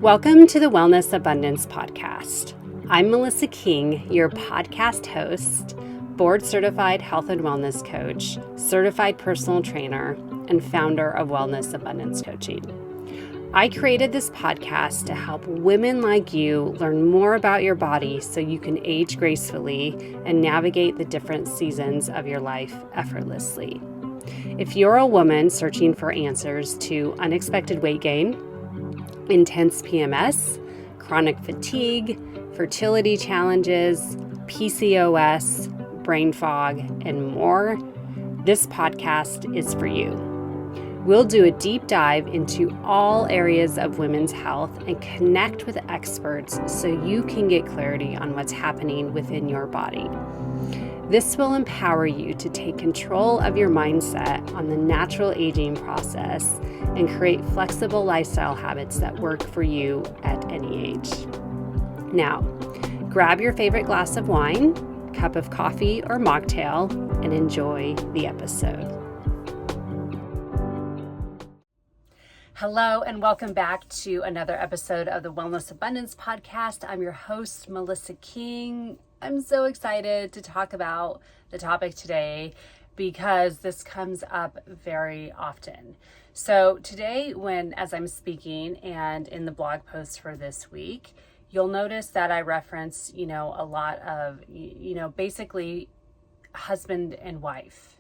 Welcome to the Wellness Abundance Podcast. I'm Melissa King, your podcast host, board-certified health and wellness coach, certified personal trainer, and founder of Wellness Abundance Coaching. I created this podcast to help women like you learn more about your body so you can age gracefully and navigate the different seasons of your life effortlessly. If you're a woman searching for answers to unexpected weight gain, intense PMS, chronic fatigue, fertility challenges, PCOS, brain fog, and more, this podcast is for you. We'll do a deep dive into all areas of women's health and connect with experts so you can get clarity on what's happening within your body. This will empower you to take control of your mindset on the natural aging process and create flexible lifestyle habits that work for you at any age. Now, grab your favorite glass of wine, cup of coffee or mocktail, and enjoy the episode. Hello, and welcome back to another episode of the Wellness Abundance Podcast. I'm your host, Melissa King. I'm so excited to talk about the topic today because this comes up very often. So today, as I'm speaking and in the blog post for this week, you'll notice that I reference, a lot of, basically husband and wife,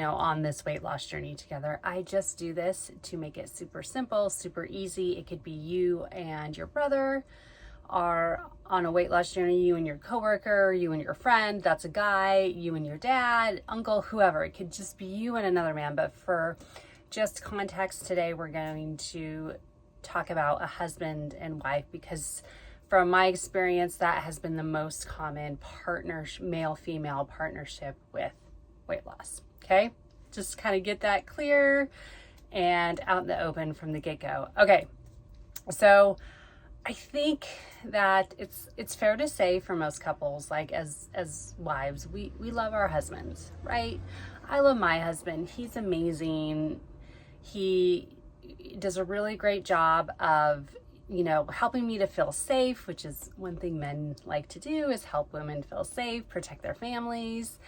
on this weight loss journey together. I just do this to make it super simple, super easy. It could be you and your brother are on a weight loss journey, you and your coworker, you and your friend, that's a guy, you and your dad, uncle, whoever. It could just be you and another man. But for just context today, we're going to talk about a husband and wife because from my experience, that has been the most common male-female partnership with weight loss. Okay, just kind of get that clear and out in the open from the get-go. Okay, so I think that it's fair to say for most couples, like as wives, we love our husbands, right? I love my husband. He's amazing. He does a really great job of, helping me to feel safe, which is one thing men like to do, is help women feel safe, protect their families.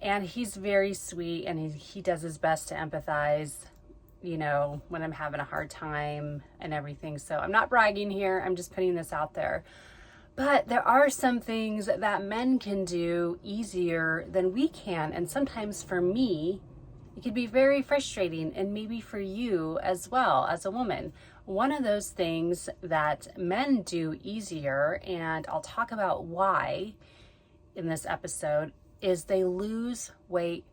And he's very sweet, and he does his best to empathize, when I'm having a hard time and everything. So I'm not bragging here. I'm just putting this out there. But there are some things that men can do easier than we can. And sometimes for me, it could be very frustrating, and maybe for you as well as a woman. One of those things that men do easier, and I'll talk about why in this episode, is they lose weight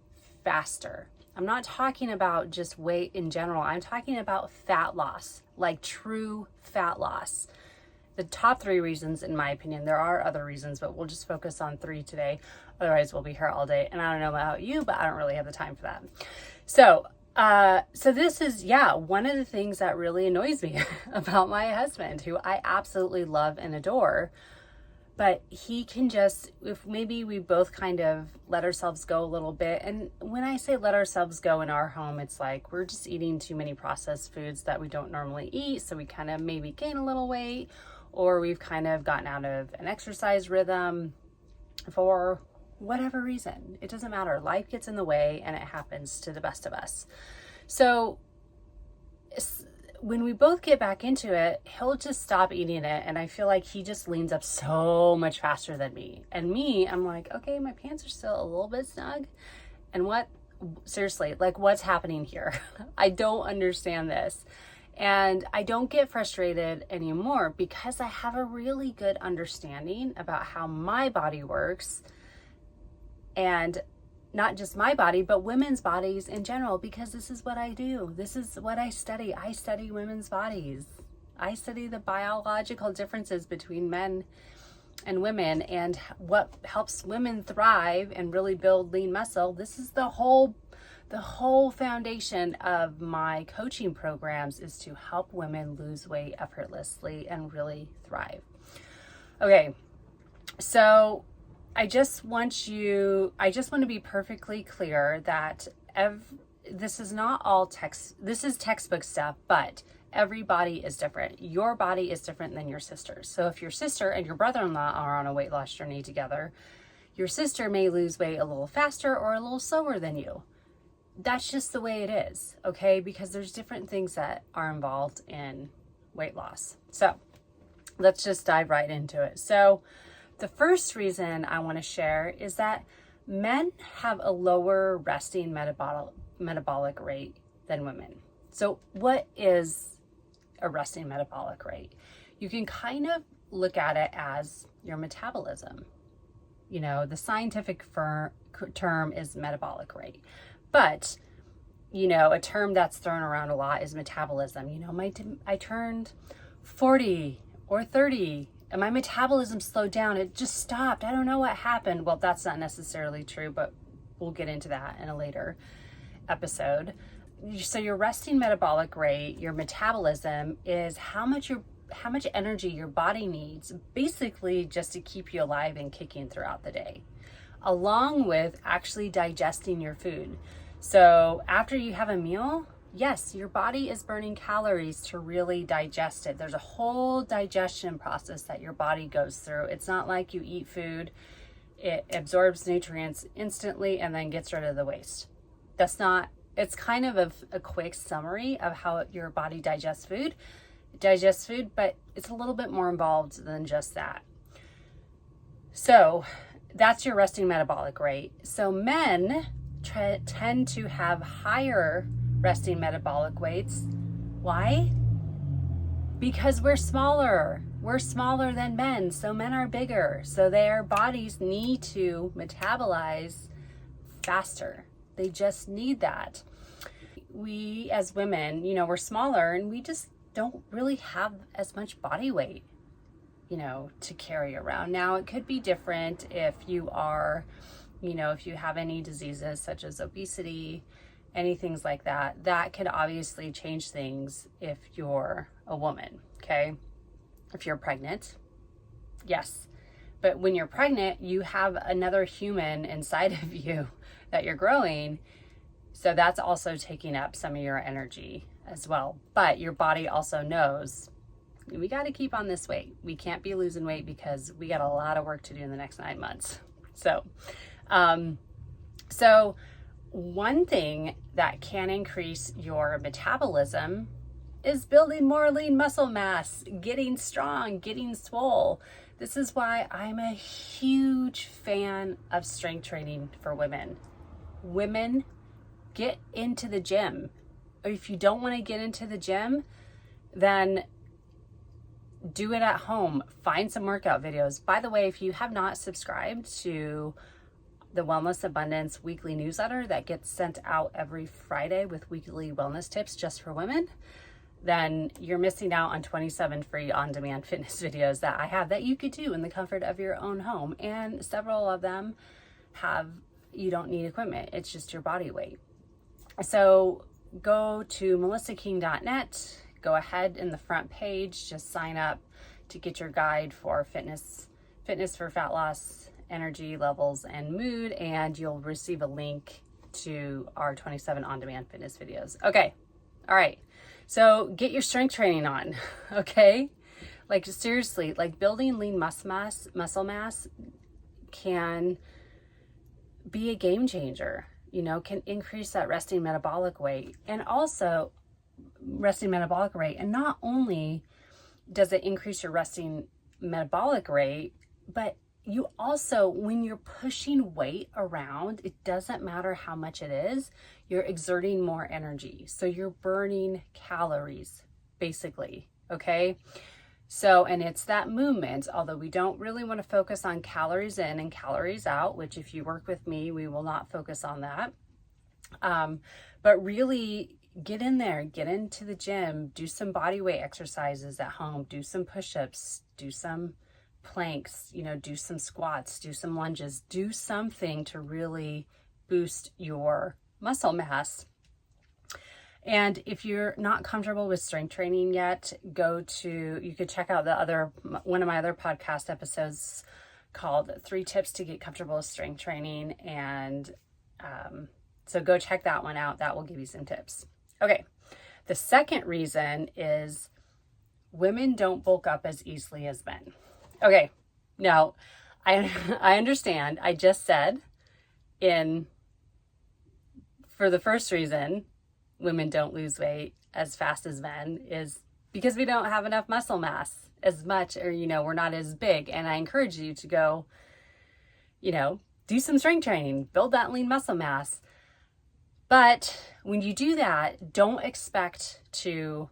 faster. I'm not talking about just weight in general. I'm talking about fat loss, like true fat loss. The top 3 reasons, in my opinion, there are other reasons, but we'll just focus on 3 today. Otherwise, we'll be here all day. And I don't know about you, but I don't really have the time for that. So this is, one of the things that really annoys me about my husband, who I absolutely love and adore. But he can just, if maybe we both kind of let ourselves go a little bit. And when I say let ourselves go in our home, it's like we're just eating too many processed foods that we don't normally eat. So we kind of maybe gain a little weight, or we've kind of gotten out of an exercise rhythm for whatever reason. It doesn't matter. Life gets in the way, and it happens to the best of us. So when we both get back into it, he'll just stop eating it. And I feel like he just leans up so much faster than me. And me, I'm like, okay, my pants are still a little bit snug. And seriously, what's happening here? I don't understand this. And I don't get frustrated anymore because I have a really good understanding about how my body works. And not just my body, but women's bodies in general, because this is what I do. This is what I study. I study women's bodies. I study the biological differences between men and women and what helps women thrive and really build lean muscle. This is the whole foundation of my coaching programs, is to help women lose weight effortlessly and really thrive. Okay, so I just want to be perfectly clear that this is not all this is textbook stuff, but every body is different. Your body is different than your sister's. So if your sister and your brother-in-law are on a weight loss journey together, your sister may lose weight a little faster or a little slower than you. That's just the way it is, okay? Because there's different things that are involved in weight loss. So let's just dive right into it. So the first reason I want to share is that men have a lower resting metabolic rate than women. So what is a resting metabolic rate? You can kind of look at it as your metabolism. You know, the scientific term is metabolic rate. But, you know, a term that's thrown around a lot is metabolism. You know, I turned 40 or 30 and my metabolism slowed down. It just stopped. I don't know what happened. Well, that's not necessarily true, but we'll get into that in a later episode. So your resting metabolic rate, your metabolism, is how much energy your body needs, basically just to keep you alive and kicking throughout the day, along with actually digesting your food. So after you have a meal, yes, your body is burning calories to really digest it. There's a whole digestion process that your body goes through. It's not like you eat food, it absorbs nutrients instantly and then gets rid of the waste. It's kind of a quick summary of how your body digests food, but it's a little bit more involved than just that. So that's your resting metabolic rate. So men tend to have higher resting metabolic weights. Why? Because we're smaller. We're smaller than men, so men are bigger. So their bodies need to metabolize faster. They just need that. We as women, you know, we're smaller and we just don't really have as much body weight, you know, to carry around. Now, it could be different if you are, you know, if you have any diseases such as obesity, any things like that. That could obviously change things if you're a woman, okay? If you're pregnant, yes. But when you're pregnant, you have another human inside of you that you're growing. So that's also taking up some of your energy as well. But your body also knows we got to keep on this weight. We can't be losing weight because we got a lot of work to do in the next 9 months. So one thing that can increase your metabolism is building more lean muscle mass, getting strong, getting swole. This is why I'm a huge fan of strength training for women. Women, get into the gym. Or if you don't want to get into the gym, then do it at home. Find some workout videos. By the way, if you have not subscribed to the Wellness Abundance weekly newsletter that gets sent out every Friday with weekly wellness tips just for women, then you're missing out on 27 free on-demand fitness videos that I have that you could do in the comfort of your own home. And several of them you don't need equipment. It's just your body weight. So go to melissaking.net, go ahead in the front page, just sign up to get your guide for fitness for fat loss, energy levels, and mood, and you'll receive a link to our 27 on-demand fitness videos. Okay. All right. So get your strength training on, okay? Like seriously, like building lean muscle mass can be a game changer, you know, can increase that resting metabolic rate and also resting metabolic rate. And not only does it increase your resting metabolic rate, but you also, when you're pushing weight around, it doesn't matter how much it is, you're exerting more energy. So you're burning calories, basically, okay? So, and it's that movement, although we don't really want to focus on calories in and calories out, which if you work with me, we will not focus on that. But really get in there, get into the gym, do some body weight exercises at home, do some push-ups, do some planks, you know, do some squats, do some lunges, do something to really boost your muscle mass. And if you're not comfortable with strength training yet, you could check out one of my other podcast episodes called 3 Tips to Get Comfortable with Strength Training. And So go check that one out. That will give you some tips. Okay. The second reason is women don't bulk up as easily as men. Okay. Now, I understand. I just said for the first reason, women don't lose weight as fast as men is because we don't have enough muscle mass as much, or, we're not as big. And I encourage you to go, do some strength training, build that lean muscle mass. But when you do that, don't expect to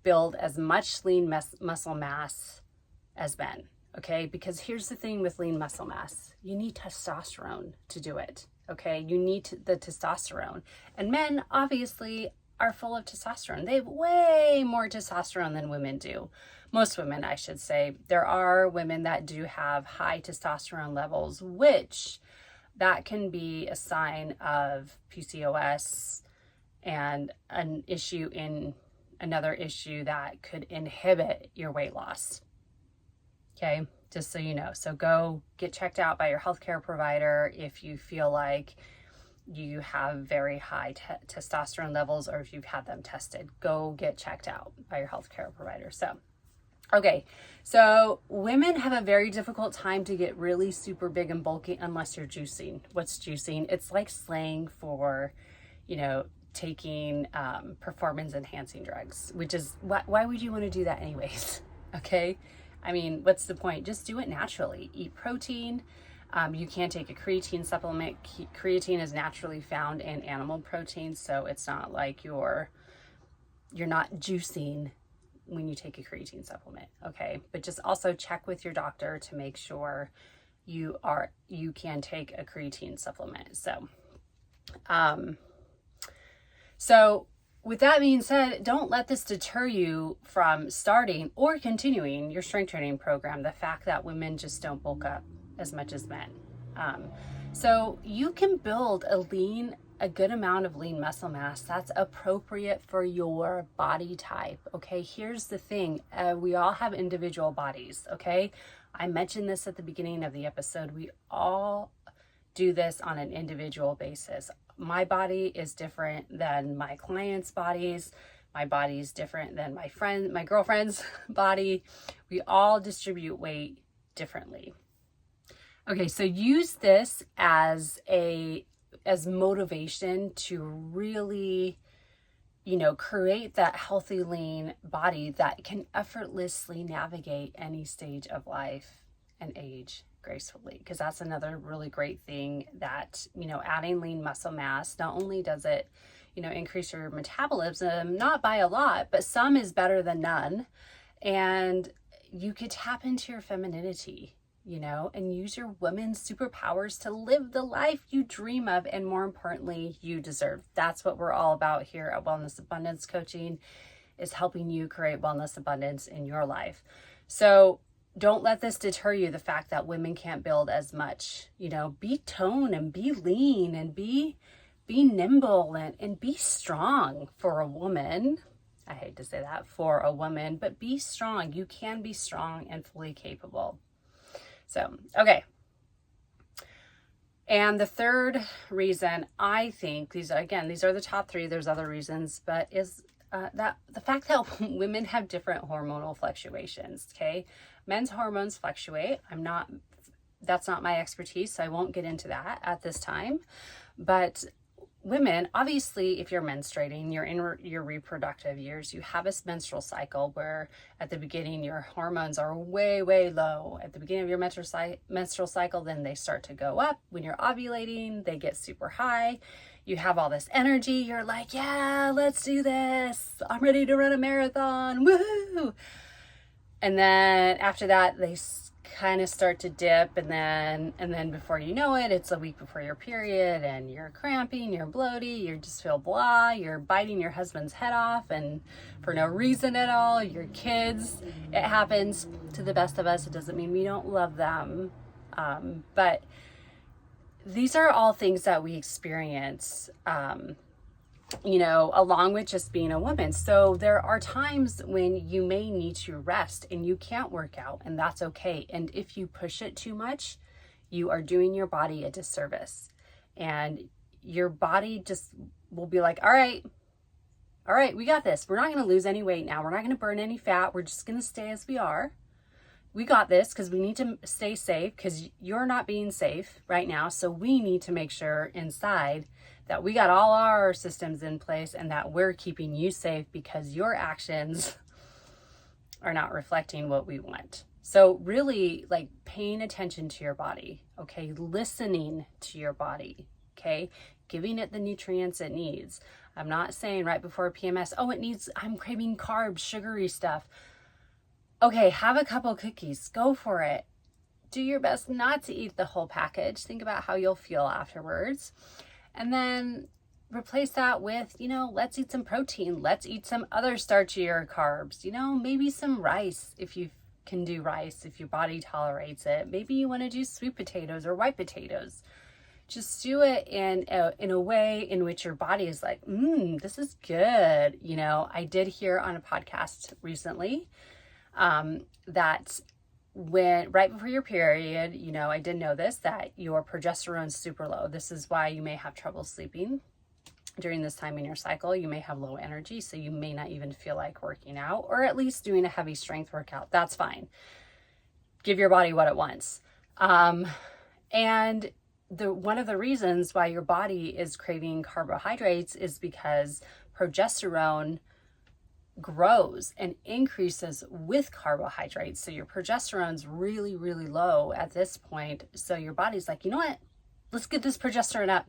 build as much lean muscle mass as men, okay? Because here's the thing with lean muscle mass. You need testosterone to do it, okay? You need the testosterone. And men, obviously, are full of testosterone. They have way more testosterone than women do. Most women, I should say. There are women that do have high testosterone levels, which that can be a sign of PCOS and another issue that could inhibit your weight loss. Okay, just so you know. So go get checked out by your healthcare provider if you feel like you have very high testosterone levels, or if you've had them tested. Go get checked out by your healthcare provider. Okay, so women have a very difficult time to get really super big and bulky unless you're juicing. What's juicing? It's like slang for, taking performance enhancing drugs, which is, why would you want to do that anyways? Okay, I mean, what's the point? Just do it naturally. Eat protein. You can take a creatine supplement. Creatine is naturally found in animal protein, so it's not like you're not juicing when you take a creatine supplement, okay? But just also check with your doctor to make sure you can take a creatine supplement. So with that being said, don't let this deter you from starting or continuing your strength training program, the fact that women just don't bulk up as much as men. So you can build a good amount of lean muscle mass that's appropriate for your body type, okay? Here's the thing. We all have individual bodies, okay? I mentioned this at the beginning of the episode. We all do this on an individual basis. My body is different than my clients' bodies. My body is different than my girlfriend's body. We all distribute weight differently. Okay, so use this as motivation to really, create that healthy, lean body that can effortlessly navigate any stage of life and age gracefully. Because that's another really great thing that, adding lean muscle mass, not only does it, increase your metabolism, not by a lot, but some is better than none. And you could tap into your femininity, and use your women's superpowers to live the life you dream of, and more importantly, you deserve. That's what we're all about here at Wellness Abundance Coaching, is helping you create wellness abundance in your life. So don't let this deter you, the fact that women can't build as much. Be toned and be lean and be nimble and be strong for a woman. I hate to say that, for a woman, but be strong. You can be strong and fully capable. So, okay. And the third reason, I think, these are the top three, there's other reasons, but is that the fact that women have different hormonal fluctuations, okay? Men's hormones fluctuate. That's not my expertise, so I won't get into that at this time. But women, obviously, if you're menstruating, you're in your reproductive years, you have a menstrual cycle where at the beginning your hormones are way, way low. At the beginning of your menstrual cycle, then they start to go up. When you're ovulating, they get super high. You have all this energy. You're like, yeah, let's do this. I'm ready to run a marathon. Woohoo! And then after that, they kind of start to dip, and then before you know it, it's a week before your period, and you're cramping, you're bloated, you just feel blah, you're biting your husband's head off, and for no reason at all. Your kids, it happens to the best of us. It doesn't mean we don't love them, but these are all things that we experience, along with just being a woman. So there are times when you may need to rest and you can't work out, and that's okay. And if you push it too much, you are doing your body a disservice. And your body just will be like, all right, we got this. We're not going to lose any weight now. We're not going to burn any fat. We're just going to stay as we are. We got this because we need to stay safe because you're not being safe right now. So we need to make sure inside that we got all our systems in place and that we're keeping you safe because your actions are not reflecting what we want. So really like paying attention to your body, okay? Listening to your body, okay? Giving it the nutrients it needs. I'm not saying right before PMS, I'm craving carbs, sugary stuff. Okay, have a couple cookies, go for it. Do your best not to eat the whole package. Think about how you'll feel afterwards. And then replace that with, let's eat some protein. Let's eat some other starchier carbs. Maybe some rice if you can do rice, if your body tolerates it. Maybe you want to do sweet potatoes or white potatoes. Just do it in a way in which your body is like, this is good. I did hear on a podcast recently that right before your period, I did know this, that your progesterone's super low. This is why you may have trouble sleeping during this time in your cycle. You may have low energy, so you may not even feel like working out or at least doing a heavy strength workout. That's fine. Give your body what it wants. And one of the reasons why your body is craving carbohydrates is because progesterone grows and increases with carbohydrates. So your progesterone's really, really low at this point. So your body's like, you know what? Let's get this progesterone up.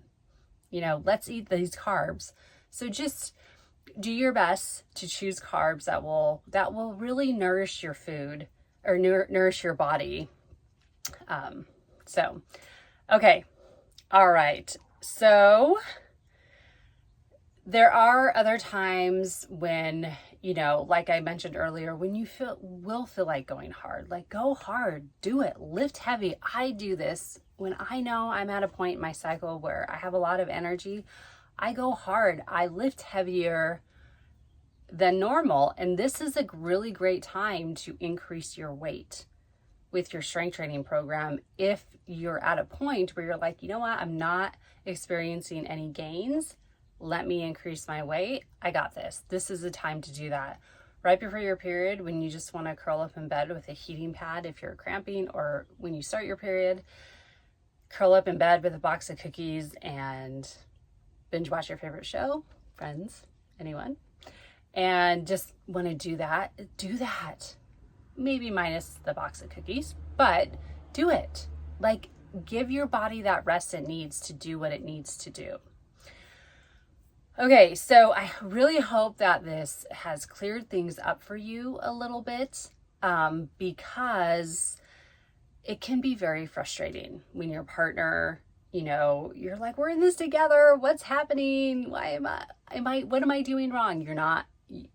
Let's eat these carbs. So just do your best to choose carbs that will really nourish your food or nourish your body. Okay. All right. So there are other times when, like I mentioned earlier, when you will feel like going hard, like go hard, do it, lift heavy. I do this when I know I'm at a point in my cycle where I have a lot of energy. I go hard. I lift heavier than normal. And this is a really great time to increase your weight with your strength training program. If you're at a point where you're like, you know what, I'm not experiencing any gains, let me increase my weight. I got this. This is the time to do that. Right before your period, when you just want to curl up in bed with a heating pad if you're cramping, or when you start your period, curl up in bed with a box of cookies and binge watch your favorite show, Friends, anyone, and just want to do that. Maybe minus the box of cookies, but do it. Like, give your body that rest it needs to do what it needs to do. Okay, so I really hope that this has cleared things up for you a little bit, because it can be very frustrating when your partner, you're like, we're in this together. What's happening? What am I doing wrong?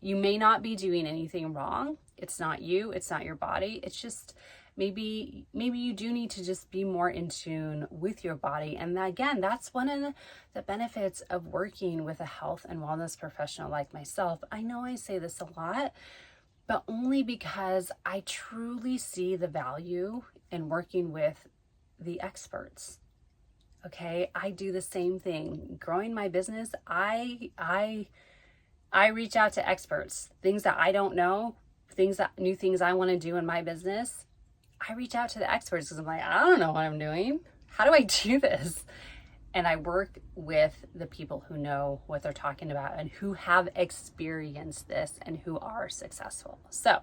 You may not be doing anything wrong. It's not you. It's not your body. It's just maybe you do need to just be more in tune with your body. And again, that's one of the benefits of working with a health and wellness professional like myself. I know I say this a lot, but only because I truly see the value in working with the experts. Okay, I do the same thing. Growing my business, I reach out to experts. Things that I don't know, new things I want to do in my business, I reach out to the experts because I'm like, I don't know what I'm doing. How do I do this? And I work with the people who know what they're talking about and who have experienced this and who are successful. So,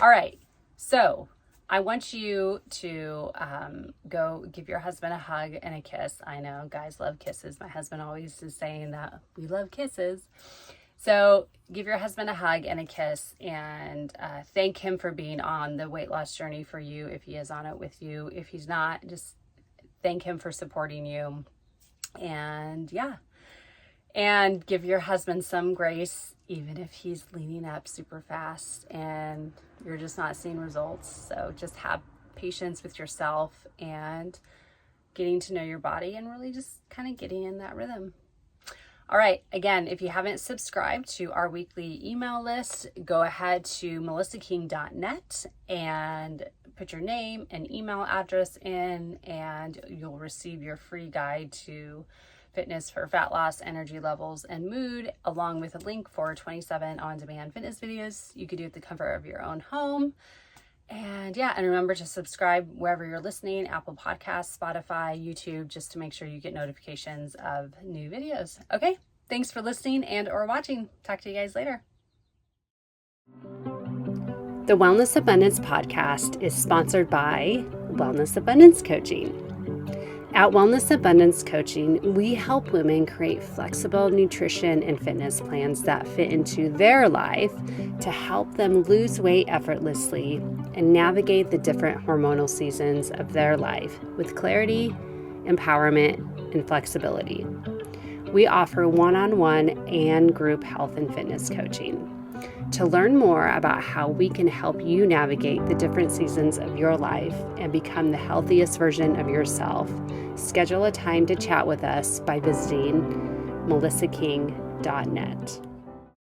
all right. So I want you to go give your husband a hug and a kiss. I know guys love kisses. My husband always is saying that we love kisses. So give your husband a hug and a kiss, and thank him for being on the weight loss journey for you if he is on it with you. If he's not, just thank him for supporting you. And yeah, and give your husband some grace, even if he's leaning up super fast and you're just not seeing results. So just have patience with yourself and getting to know your body and really just kind of getting in that rhythm. All right, again, if you haven't subscribed to our weekly email list, go ahead to melissaking.net and put your name and email address in, and you'll receive your free guide to fitness for fat loss, energy levels, and mood, along with a link for 27 on-demand fitness videos you could do at the comfort of your own home. And yeah, and remember to subscribe wherever you're listening, Apple Podcasts, Spotify, YouTube, just to make sure you get notifications of new videos. Okay, thanks for listening and or watching. Talk to you guys later. The Wellness Abundance Podcast is sponsored by Wellness Abundance Coaching. At Wellness Abundance Coaching, we help women create flexible nutrition and fitness plans that fit into their life to help them lose weight effortlessly and navigate the different hormonal seasons of their life with clarity, empowerment, and flexibility. We offer one-on-one and group health and fitness coaching. To learn more about how we can help you navigate the different seasons of your life and become the healthiest version of yourself, schedule a time to chat with us by visiting melissaking.net.